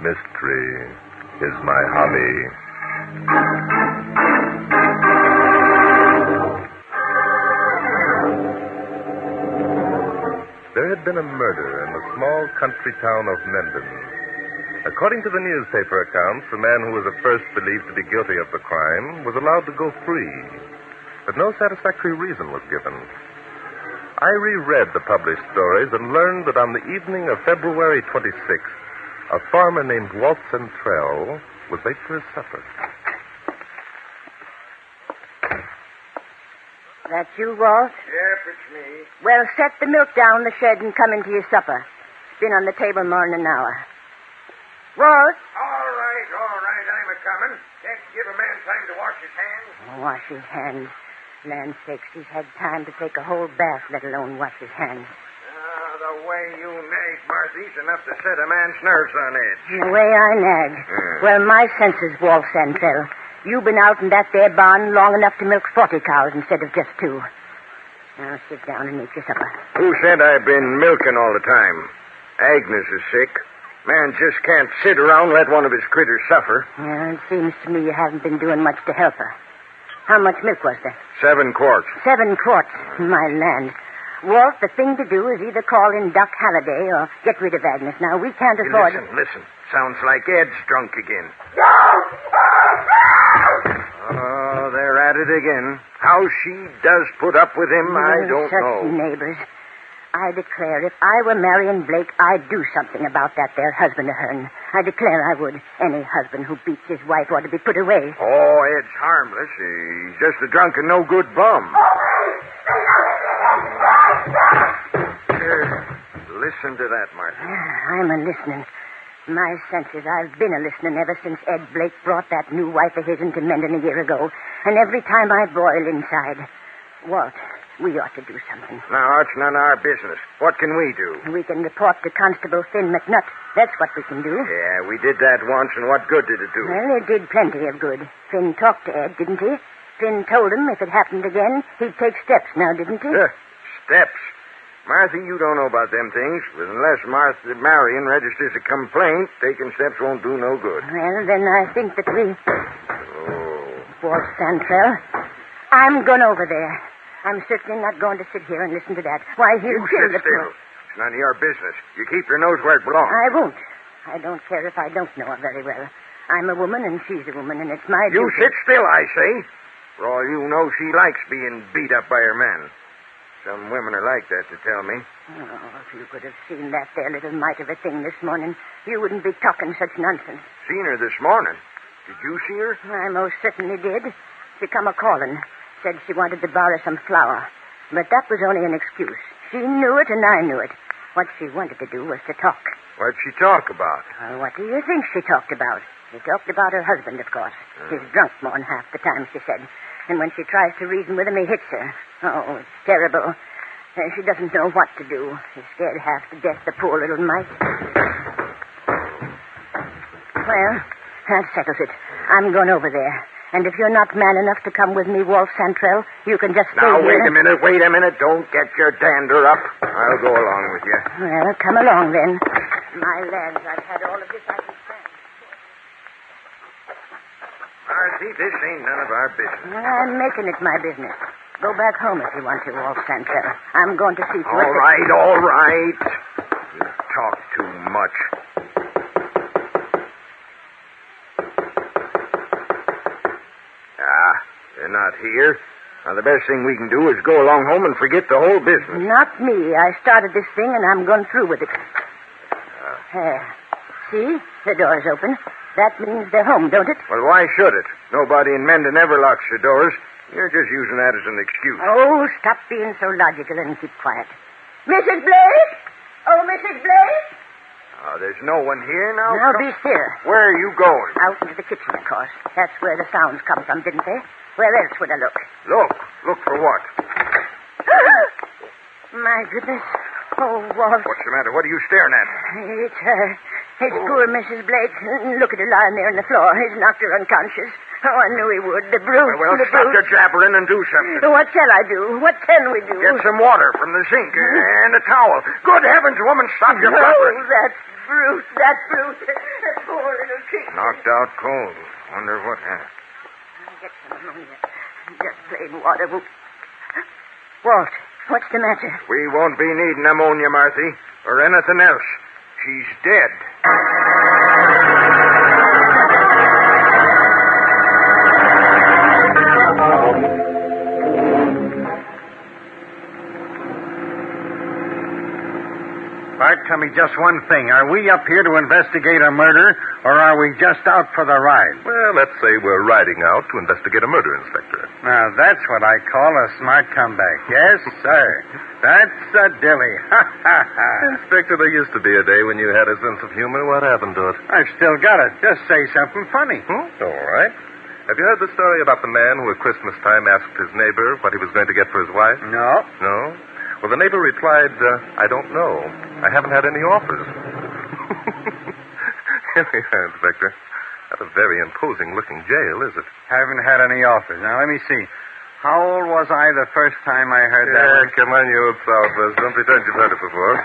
Mystery is my hobby. There had been a murder in the small country town of Mendon. According to the newspaper accounts, the man who was at first believed to be guilty of the crime was allowed to go free, but no satisfactory reason was given. I reread the published stories and learned that on the evening of February 26th, a farmer named Walt Centrell was late for his supper. That you, Walt? Yep, it's me. Well, set the milk down in the shed and come into your supper. It's been on the table more than an hour. Walt? All right, I'm a-coming. Can't give a man time to wash his hands. Wash his hands. Land sakes, he's had time to take a whole bath, let alone wash his hands. The way you nag, Marthy's enough to set a man's nerves on edge. The way I nag. Well, my senses, Walt Santrell. You've been out in that there barn long enough to milk 40 cows instead of just 2. Now sit down and eat your supper. Who said I've been milking all the time? Agnes is sick. Man just can't sit around and let one of his critters suffer. Yeah, it seems to me you haven't been doing much to help her. How much milk was there? 7 quarts. 7 quarts. My land. Walt, the thing to do is either call in Doc Halliday or get rid of Agnes. Now, we can't afford... Listen. Sounds like Ed's drunk again. Oh, they're at it again. How she does put up with him, I don't know. Such neighbors. I declare, if I were Marion Blake, I'd do something about that there husband of hern. I declare I would. Any husband who beats his wife ought to be put away. Oh, Ed's harmless. He's just a drunk and no-good bum. Listen to that, Martha. I'm a-listening. My senses, I've been a-listening ever since Ed Blake brought that new wife of his into Mendon a year ago. And every time I boil inside. Walt, we ought to do something. Now, it's none of our business. What can we do? We can report to Constable Finn McNutt. That's what we can do. Yeah, we did that once, and what good did it do? Well, it did plenty of good. Finn talked to Ed, didn't he? Finn told him if it happened again, he'd take steps now, didn't he? Steps? Martha, you don't know about them things. But unless Marion registers a complaint, taking steps won't do no good. Well, then I think that we... Oh. Walt Santrell, I'm going over there. I'm certainly not going to sit here and listen to that. Why, he'll kill the still. It's none of your business. You keep your nose where it belongs. I won't. I don't care if I don't know her very well. I'm a woman and she's a woman, and it's my duty. You sit still, I say. For all you know, she likes being beat up by her men. Some women are like that, to tell me. Oh, if you could have seen that there little mite of a thing this morning, you wouldn't be talking such nonsense. Seen her this morning? Did you see her? I most certainly did. She come a-calling. Said she wanted to borrow some flour. But that was only an excuse. She knew it and I knew it. What she wanted to do was to talk. What'd she talk about? Well, what do you think she talked about? She talked about her husband, of course. He's drunk more than half the time, she said. And when she tries to reason with him, he hits her. Oh, it's terrible. She doesn't know what to do. She's scared half to death, the poor little mite. Well, that settles it. I'm going over there. And if you're not man enough to come with me, Walt Santrell, you can just stay here. Now, wait a minute. Don't get your dander up. I'll go along with you. Well, come along, then. My lads, I've had all of this I can stand. Marcy, this ain't none of our business. I'm making it my business. Go back home if you want to, Walt Santrell. I'm going to see to it. All right. You talk too much. They're not here. Now, the best thing we can do is go along home and forget the whole business. Not me. I started this thing, and I'm going through with it. See? The door's open. That means they're home, don't it? Well, why should it? Nobody in Mendon ever locks their doors. You're just using that as an excuse. Oh, stop being so logical and keep quiet. Mrs. Blake? Oh, Mrs. Blake? Oh, there's no one here now? Now, be still. Where are you going? Out into the kitchen, of course. That's where the sounds come from, didn't they? Where else would I look? Look for what? My goodness. Oh, Walt. What's the matter? What are you staring at? It's her. It's poor Mrs. Blake. Look at her lying there on the floor. He's knocked her unconscious. Oh, I knew he would. The brute. Well, the stop brute. your jabbering and do something. What shall I do? What can we do? Get some water from the sink and a towel. Good heavens, woman, stop your blubbering. Oh, that brute. That brute. That poor little kid. Knocked out cold. Wonder what happened. I'll get some ammonia. Just plain water. Walt, what's the matter? We won't be needing ammonia, Marthy, or anything else. She's dead. Bart, tell me just one thing. Are we up here to investigate a murder, or are we just out for the ride? Well, let's say we're riding out to investigate a murder, Inspector. Now, that's what I call a smart comeback. Yes, sir. That's a dilly. Ha, ha, ha. Inspector, there used to be a day when you had a sense of humor. What happened to it? I've still got it. Just say something funny. All right. Have you heard the story about the man who at Christmas time asked his neighbor what he was going to get for his wife? No. No? Well, the neighbor replied, I don't know. I haven't had any offers. Here we are, Inspector. Not a very imposing-looking jail, is it? Haven't had any offers. Now, let me see. How old was I the first time I heard that one? Come on, you old sourpuss. Don't pretend you've heard it before.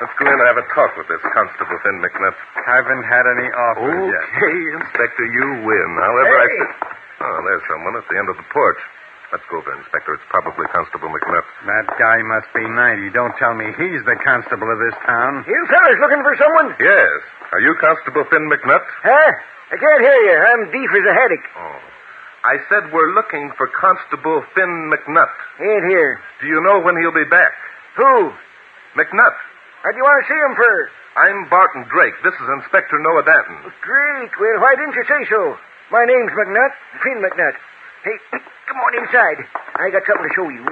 Let's go in and have a talk with this Constable Finn McNutt. Haven't had any offers yet. Okay, Inspector, you win. However, Hey! Oh, there's someone at the end of the porch. Let's go over, Inspector. It's probably Constable McNutt. That guy must be 90. Don't tell me he's the constable of this town. You fellas looking for someone? Yes. Are you Constable Finn McNutt? Huh? I can't hear you. I'm deaf as a haddock. Oh. I said we're looking for Constable Finn McNutt. Ain't here. Do you know when he'll be back? Who? McNutt. What do you want to see him for? I'm Barton Drake. This is Inspector Noah Danton. Great. Well, why didn't you say so? My name's McNutt. Finn McNutt. Hey, come on inside. I got something to show you.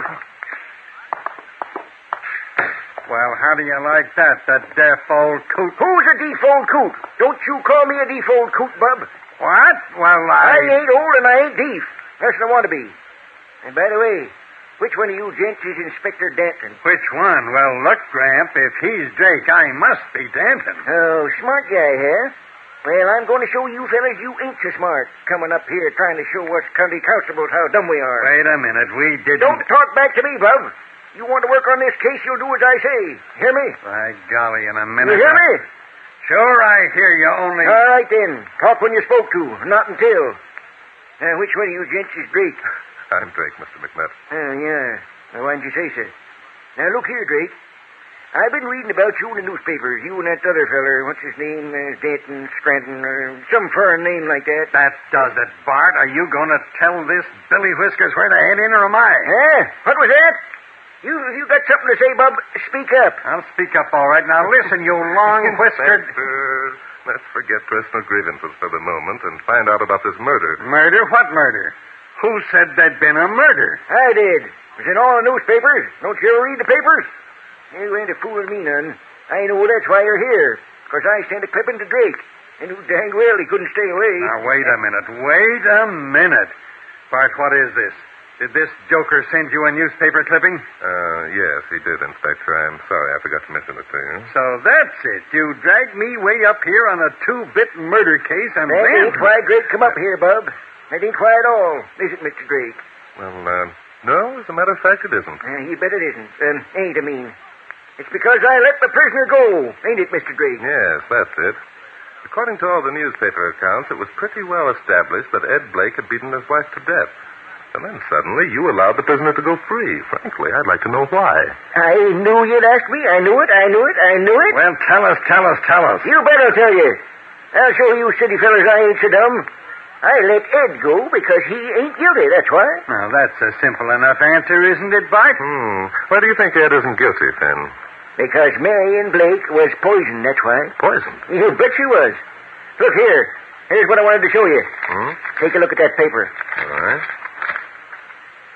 Well, how do you like that, deaf old coot? Who's a deaf old coot? Don't you call me a deaf old coot, bub. What? Well, I ain't old and I ain't deaf. That's what I want to be. And by the way, which one of you gents is Inspector Danton? Which one? Well, look, Gramp, if he's Drake, I must be Danton. Oh, smart guy, huh? Well, I'm going to show you fellas you ain't so smart, coming up here trying to show us county constables how dumb we are. Wait a minute, we didn't... Don't talk back to me, bub. You want to work on this case, you'll do as I say. Hear me? By golly, in a minute... You hear me? Sure, I hear you, only... All right, then. Talk when you're spoke to, not until. Now, which one of you gents is Drake? I'm Drake, Mr. McNutt. Oh, yeah. Now, why didn't you say so? Now, look here, Drake. I've been reading about you in the newspapers. You and that other feller, what's his name? Danton, Scranton, or some foreign name like that. That does it, Bart. Are you going to tell this Billy Whiskers where to head in, or am I? Huh? What was that? You got something to say, bub? Speak up. I'll speak up all right. Now, listen, you long-whiskered... Let's forget personal grievances for the moment and find out about this murder. Murder? What murder? Who said there'd been a murder? I did. It was in all the newspapers. Don't you ever read the papers? You ain't a fooling me none. I know that's why you're here. Because I sent a clipping to Drake. And who dang well he couldn't stay away. Now, wait a minute. Bart, what is this? Did this joker send you a newspaper clipping? Yes, he did, Inspector. I'm sorry I forgot to mention it to you. So that's it. You dragged me way up here on a two-bit murder case and That then... ain't why Drake come up here, bub. That ain't why at all. Is it, Mr. Drake? Well, no, as a matter of fact, it isn't. You bet it isn't. Ain't, I mean. It's because I let the prisoner go. Ain't it, Mr. Drake? Yes, that's it. According to all the newspaper accounts, it was pretty well established that Ed Blake had beaten his wife to death. And then suddenly you allowed the prisoner to go free. Frankly, I'd like to know why. I knew you'd ask me. I knew it. Well, tell us. You bet I'll tell you. I'll show you city fellas I ain't so dumb. I let Ed go because he ain't guilty, that's why. Now, that's a simple enough answer, isn't it, Bart? Why do you think Ed isn't guilty, Finn? Because Marion Blake was poisoned, that's why. Poisoned? You bet she was. Look here. Here's what I wanted to show you. Take a look at that paper. All right.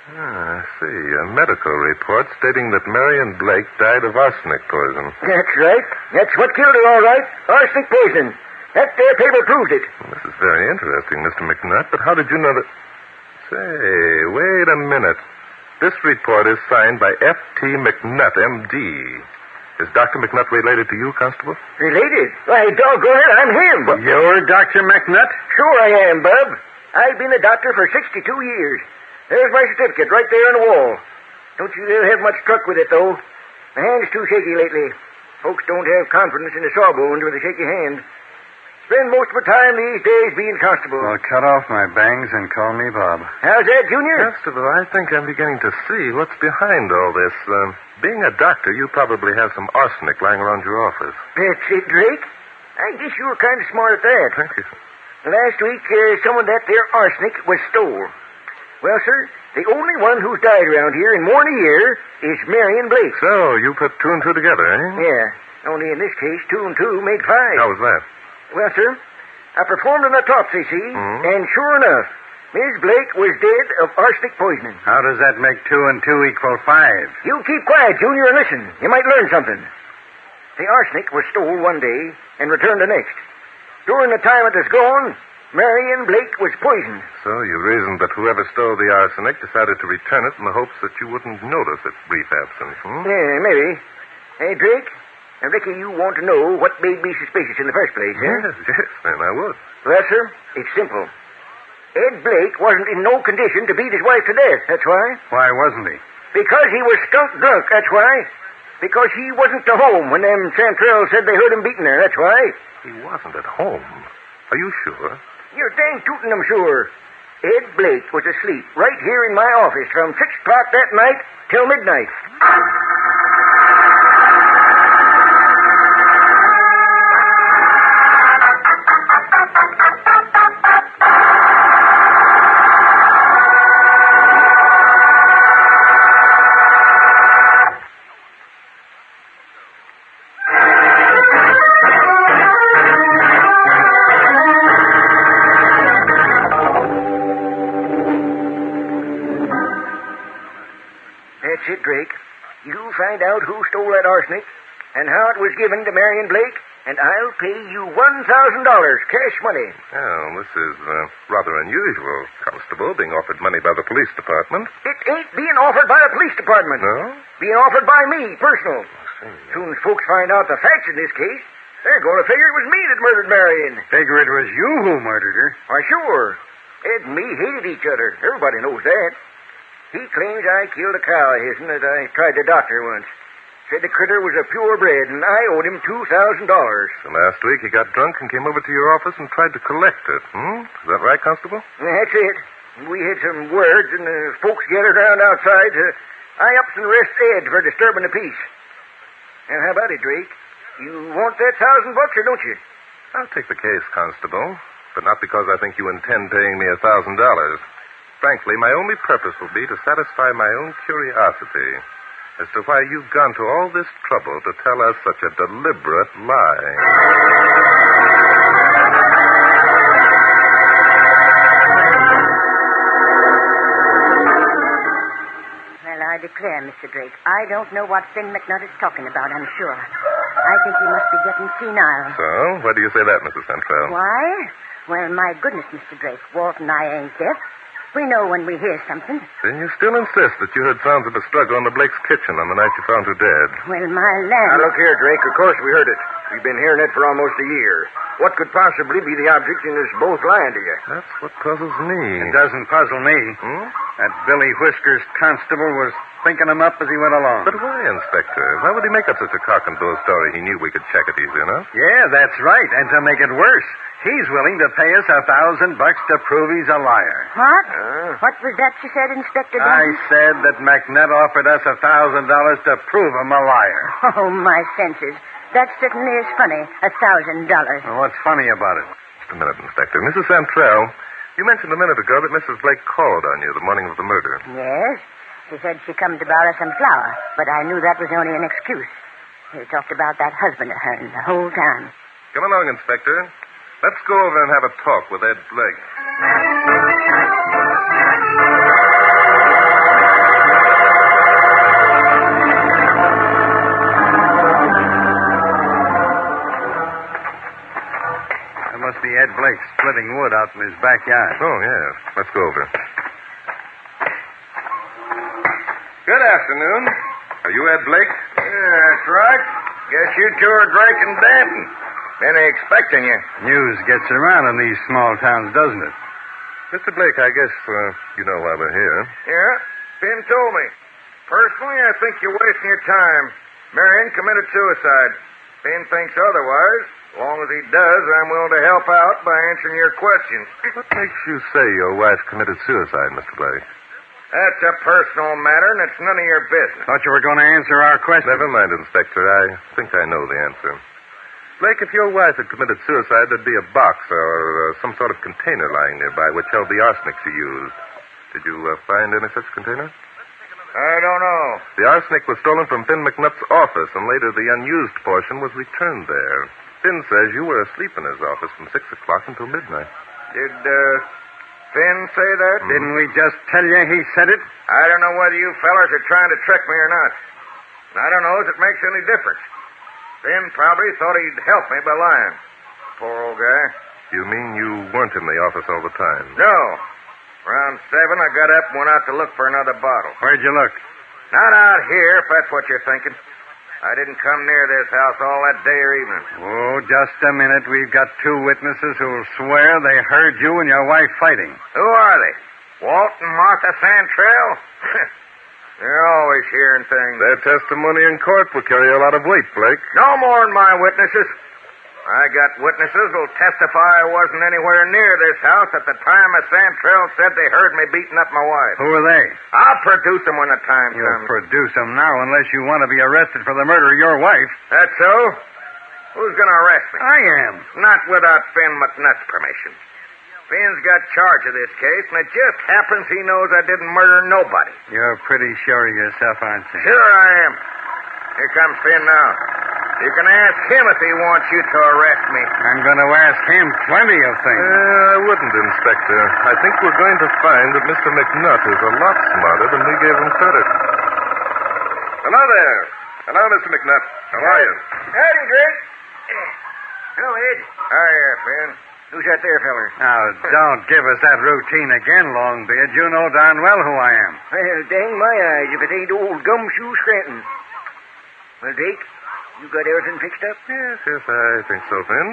I see. A medical report stating that Marion Blake died of arsenic poison. That's right. That's what killed her, all right. Arsenic poison. That there paper proves it. Well, this is very interesting, Mr. McNutt, but how did you know that... Say, wait a minute. This report is signed by F.T. McNutt, M.D. Is Dr. McNutt related to you, Constable? Related? Why, doggone it, I'm him. You're Dr. McNutt? Sure I am, bub. I've been a doctor for 62 years. There's my certificate right there on the wall. Don't you ever have much truck with it, though. My hand's too shaky lately. Folks don't have confidence in the sawbones with a shaky hand. Spend most of my time these days being constable. Well, cut off my bangs and call me Bob. How's that, Junior? Constable, I think I'm beginning to see what's behind all this. Being a doctor, you probably have some arsenic lying around your office. That's it, Drake. I guess you were kind of smart at that. Thank you. Last week, some of that there arsenic was stole. Well, sir, the only one who's died around here in more than a year is Marion Blake. So, you put two and two together, eh? Yeah, only in this case, 2 and 2 made 5. How was that? Well, sir, I performed an autopsy, see, and sure enough, Miss Blake was dead of arsenic poisoning. How does that make 2 and 2 equal 5? You keep quiet, Junior, and listen. You might learn something. The arsenic was stole one day and returned the next. During the time it was gone, Marion Blake was poisoned. So you reasoned that whoever stole the arsenic decided to return it in the hopes that you wouldn't notice its brief absence, Yeah, maybe. Hey, Drake, I reckon you want to know what made me suspicious in the first place, eh? Yes, then I would. Well, sir, it's simple. Ed Blake wasn't in no condition to beat his wife to death, that's why. Why wasn't he? Because he was skunk drunk, that's why. Because he wasn't to home when them Chantrell said they heard him beating her, that's why. He wasn't at home. Are you sure? You're dang tootin' I'm sure. Ed Blake was asleep right here in my office from 6 o'clock that night till midnight. That's it, Drake. You find out who stole that arsenic and how it was given to Marion Blake, and I'll pay you $1,000 cash money. Oh, this is rather unusual, Constable, being offered money by the police department. It ain't being offered by the police department. No? Being offered by me, personal. I see. As soon as folks find out the facts in this case, they're going to figure it was me that murdered Marion. Figure it was you who murdered her. Why, sure. Ed and me hated each other. Everybody knows that. He claims I killed a cow of his'n that I tried to doctor once. Said the critter was a purebred, and I owed him $2,000. So last week he got drunk and came over to your office and tried to collect it, Is that right, Constable? That's it. We had some words, and the folks gathered around outside to ups and arrest Ed for disturbing the peace. And how about it, Drake? You want that $1,000 or don't you? I'll take the case, Constable, but not because I think you intend paying me $1,000. Frankly, my only purpose will be to satisfy my own curiosity as to why you've gone to all this trouble to tell us such a deliberate lie. Well, I declare, Mr. Drake, I don't know what Finn McNutt is talking about, I'm sure. I think he must be getting senile. So, why do you say that, Mrs. Centrell? Why? Well, my goodness, Mr. Drake, Walt and I ain't deaf. We know when we hear something. Then you still insist that you heard sounds of a struggle in the Blake's kitchen on the night you found her dead. Well, my land... Now, look here, Drake. Of course we heard it. We've been hearing it for almost a year. What could possibly be the object in us both lying to you? That's what puzzles me. It doesn't puzzle me. That Billy Whiskers constable was thinking him up as he went along. But why, Inspector? Why would he make up such a cock and bull story? He knew we could check it easy enough. Yeah, that's right. And to make it worse, he's willing to pay us $1,000 to prove he's a liar. What? What was that you said, Inspector I Denton? said that McNutt offered us $1,000 to prove him a liar. Oh, my senses. That certainly is funny. $1,000. Well, what's funny about it? Just a minute, Inspector. Mrs. Santrell, you mentioned a minute ago that Mrs. Blake called on you the morning of the murder. Yes. She said she come to borrow some flour, but I knew that was only an excuse. She talked about that husband of hers the whole time. Come along, Inspector. Let's go over and have a talk with Ed Blake. That must be Ed Blake splitting wood out in his backyard. Oh, yes. Let's go over. Good afternoon. Are you Ed Blake? Yeah, that's right. Guess you two are Drake and Danton. Been expecting you. News gets around in these small towns, doesn't it? Mr. Blake, I guess you know why we're here. Yeah, Finn told me. Personally, I think you're wasting your time. Marion committed suicide. Finn thinks otherwise. As long as he does, I'm willing to help out by answering your questions. What makes you say your wife committed suicide, Mr. Blake? That's a personal matter, and it's none of your business. Thought you were going to answer our question. Never mind, Inspector. I think I know the answer. Blake, if your wife had committed suicide, there'd be a box or some sort of container lying nearby which held the arsenic she used. Did you find any such container? I don't know. The arsenic was stolen from Finn McNutt's office, and later the unused portion was returned there. Finn says you were asleep in his office from 6 o'clock until midnight. Did Finn say that? Didn't we just tell you he said it? I don't know whether you fellers are trying to trick me or not. I don't know if it makes any difference. Finn probably thought he'd help me by lying. Poor old guy. You mean you weren't in the office all the time? No. Around 7, I got up and went out to look for another bottle. Where'd you look? Not out here, if that's what you're thinking. I didn't come near this house all that day or evening. Oh, just a minute. We've got 2 witnesses who'll swear they heard you and your wife fighting. Who are they? Walt and Martha Santrell? They're always hearing things. Their testimony in court will carry a lot of weight, Blake. No more than my witnesses. I got witnesses who'll testify I wasn't anywhere near this house at the time the Santrell said they heard me beating up my wife. Who are they? I'll produce them when the time You'll comes. produce them now unless you want to be arrested for the murder of your wife. That's so? Who's going to arrest me? I am. Not without Finn McNutt's permission. Finn's got charge of this case, and it just happens he knows I didn't murder nobody. You're pretty sure of yourself, aren't you? Sure I am. Here comes Finn now. You can ask him if he wants you to arrest me. I'm going to ask him plenty of things. I wouldn't, Inspector. I think we're going to find that Mr. McNutt is a lot smarter than we gave him credit. Hello there. Hello, Mr. McNutt. How are you? Howdy, Drake. Hello, Ed. Hiya, Finn. Who's that there, feller? Now, don't give us that routine again, Longbeard. You know darn well who I am. Well, dang my eyes if it ain't old Gumshoe Scranton. Well, Drake, you got everything fixed up? Yes, I think so, Finn.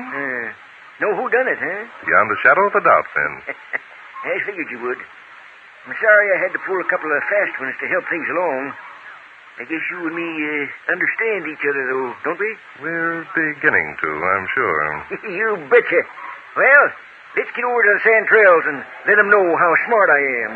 Know who done it, huh? Beyond a shadow of a doubt, Finn. I figured you would. I'm sorry I had to pull a couple of fast ones to help things along. I guess you and me understand each other, though, don't we? We're beginning to, I'm sure. You betcha. Well, let's get over to the Santrells and let them know how smart I am.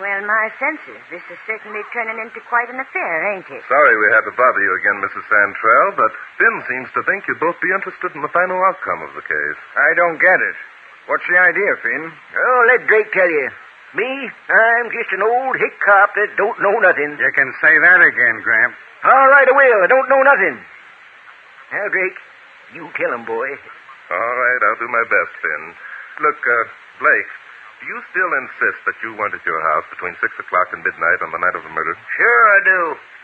Well, my senses, this is certainly turning into quite an affair, ain't it? Sorry we had to bother you again, Mrs. Santrell, but Finn seems to think you'd both be interested in the final outcome of the case. I don't get it. What's the idea, Finn? Oh, let Drake tell you. Me, I'm just an old hick cop that don't know nothing. You can say that again, Gramp. All right, I will. I don't know nothing. Now, Drake, you tell him, boy. All right, I'll do my best, Finn. Look, Blake, do you still insist that you weren't at your house between 6 o'clock and midnight on the night of the murder? Sure I do.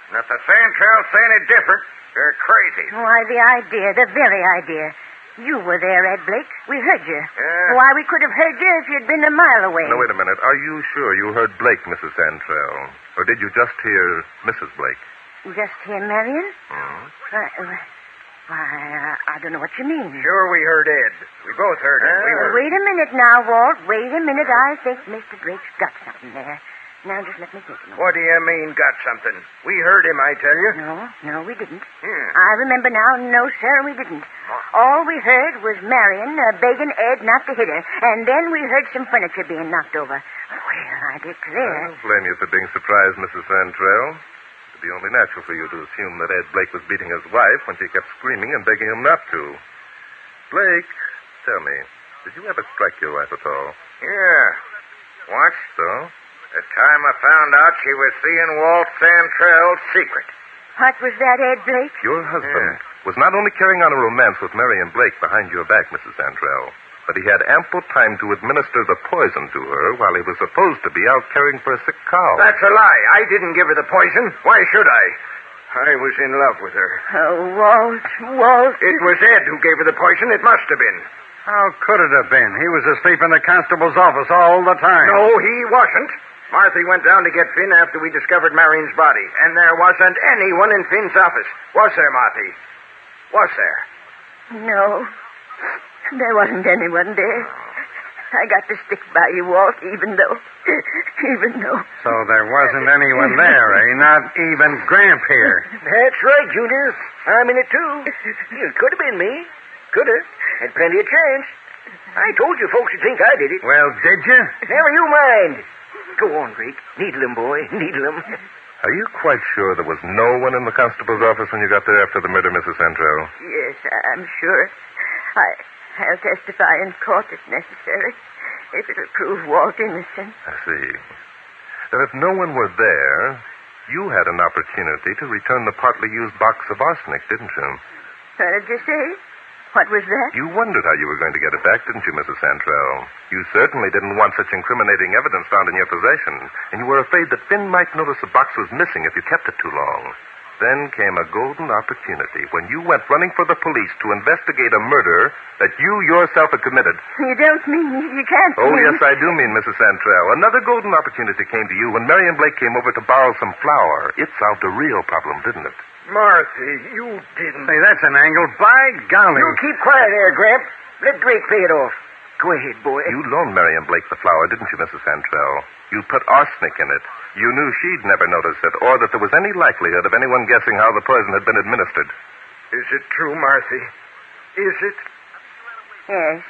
And if the Santrells say any different, they're crazy. Why, the idea, the very idea. You were there, Ed Blake. We heard you. Yeah. Why, we could have heard you if you'd been a mile away. No, wait a minute. Are you sure you heard Blake, Mrs. Santrell? Or did you just hear Mrs. Blake? Just hear Marion? Hmm? I don't know what you mean. Sure we heard Ed. We both heard him. Wait a minute now, Walt. Wait a minute. I think Mr. Drake's got something there. Now, just let me think a minute. What do you mean, got something? We heard him, I tell you. No, we didn't. Hmm. I remember now. No, sir, we didn't. All we heard was Marion begging Ed not to hit her, and then we heard some furniture being knocked over. Well, I declare. I don't blame you for being surprised, Mrs. Santrell. It'd be only natural for you to assume that Ed Blake was beating his wife when she kept screaming and begging him not to. Blake, tell me, did you ever strike your wife at all? Yeah. Once. So? The time I found out she was seeing Walt Santrell's secret. What was that, Ed Blake? Your husband was not only carrying on a romance with Marion Blake behind your back, Mrs. Santrell, but he had ample time to administer the poison to her while he was supposed to be out caring for a sick cow. That's a lie. I didn't give her the poison. Why should I? I was in love with her. Oh, Walt. It was Ed who gave her the poison. It must have been. How could it have been? He was asleep in the constable's office all the time. No, he wasn't. Marthy went down to get Finn after we discovered Marion's body, and there wasn't anyone in Finn's office. Was there, Marthy? Was there? No. There wasn't anyone there. I got to stick by you, Walt, even though... So there wasn't anyone there, eh? Not even Gramp here. That's right, Junior. I'm in it, too. It could have been me. Could have. Had plenty of chance. I told you folks would think I did it. Well, did you? Never you mind. Go on, Drake. Needle him, boy. Needle him. Are you quite sure there was no one in the constable's office when you got there after the murder, Mrs. Santrell? Yes, I'm sure. I'll testify in court if necessary, if it'll prove Walt innocent. I see. Then if no one were there, you had an opportunity to return the partly used box of arsenic, didn't you? What did you say? What was that? You wondered how you were going to get it back, didn't you, Mrs. Santrell? You certainly didn't want such incriminating evidence found in your possession, and you were afraid that Finn might notice the box was missing if you kept it too long. Then came a golden opportunity when you went running for the police to investigate a murder that you yourself had committed. You don't mean... You can't Oh, mean... yes, I do mean, Mrs. Santrell. Another golden opportunity came to you when Marion Blake came over to borrow some flour. It solved a real problem, didn't it? Marthy, you didn't. Say, that's an angle. By golly. You keep quiet there, Gramp. Let Drake pay it off. Go ahead, boy. You loaned Marion Blake the flour, didn't you, Mrs. Santrell? You put arsenic in it. You knew she'd never notice it, or that there was any likelihood of anyone guessing how the poison had been administered. Is it true, Marthy? Is it? Yes,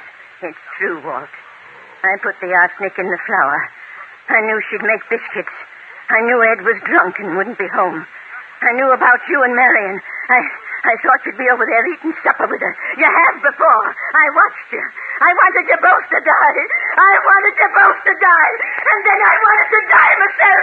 it's true, Walt. I put the arsenic in the flour. I knew she'd make biscuits. I knew Ed was drunk and wouldn't be home. I knew about you and Marion. I thought you'd be over there eating supper with her. You have before. I watched you. I wanted you both to die. I wanted you both to die. And then I wanted to die myself.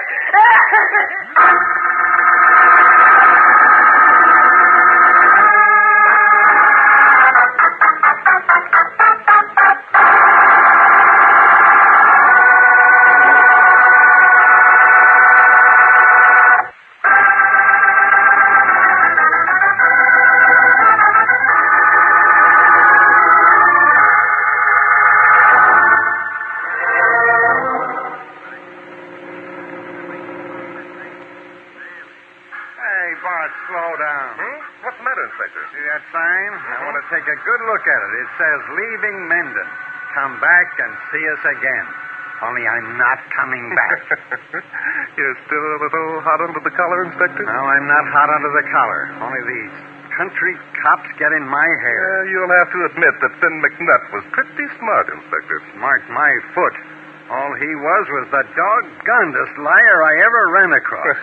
Slow down. What's the matter, Inspector? See that sign? I want to take a good look at it. It says, leaving Mendon. Come back and see us again. Only I'm not coming back. You're still a little hot under the collar, Inspector? No, I'm not hot under the collar. Only these country cops get in my hair. You'll have to admit that Finn McNutt was pretty smart, Inspector. Mark my foot. All he was the doggonedest liar I ever ran across.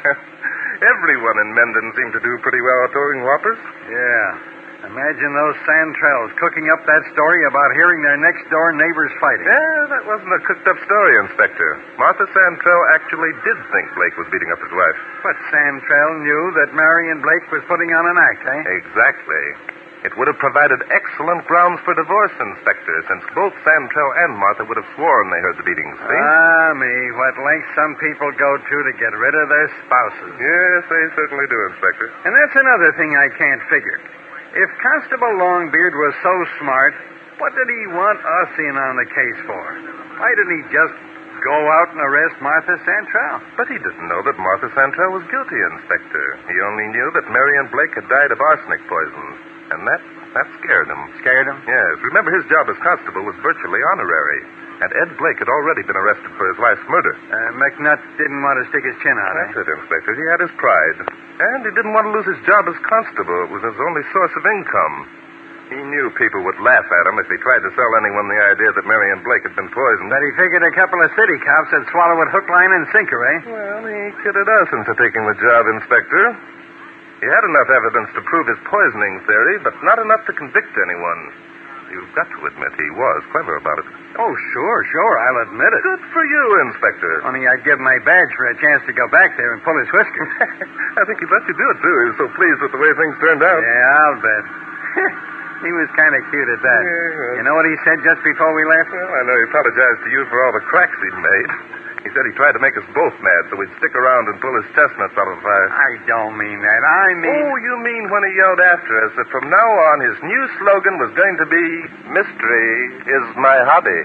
Everyone in Mendon seemed to do pretty well at throwing whoppers. Yeah. Imagine those Santrells cooking up that story about hearing their next-door neighbors fighting. Yeah, that wasn't a cooked-up story, Inspector. Martha Santrell actually did think Blake was beating up his wife. But Santrell knew that Marion Blake was putting on an act, eh? Exactly. It would have provided excellent grounds for divorce, Inspector, since both Santrell and Martha would have sworn they heard the beatings, see? Ah, me. What lengths some people go to get rid of their spouses. Yes, they certainly do, Inspector. And that's another thing I can't figure. If Constable Longbeard was so smart, what did he want us in on the case for? Why didn't he just go out and arrest Martha Santrell? But he didn't know that Martha Santrell was guilty, Inspector. He only knew that Marion Blake had died of arsenic poison. And that scared him. Scared him? Yes. Remember, his job as constable was virtually honorary. And Ed Blake had already been arrested for his wife's murder. McNutt didn't want to stick his chin out, That's it, Inspector. He had his pride. And he didn't want to lose his job as constable. It was his only source of income. He knew people would laugh at him if he tried to sell anyone the idea that Marion Blake had been poisoned. But he figured a couple of city cops would swallow it hook, line, and sinker, eh? Well, he kidded us into taking the job, Inspector. He had enough evidence to prove his poisoning theory, but not enough to convict anyone. You've got to admit he was clever about it. Oh, sure, I'll admit it. Good for you, Inspector. Only I'd give my badge for a chance to go back there and pull his whiskers. I think he'd let you do it, too. He was so pleased with the way things turned out. Yeah, I'll bet. He was kind of cute at that. Yeah. You know what he said just before we left? Well, I know he apologized to you for all the cracks he'd made. He said he tried to make us both mad so we'd stick around and pull his chestnuts out of the fire. I don't mean that. I mean... Oh, you mean when he yelled after us that from now on his new slogan was going to be, Mystery is my hobby.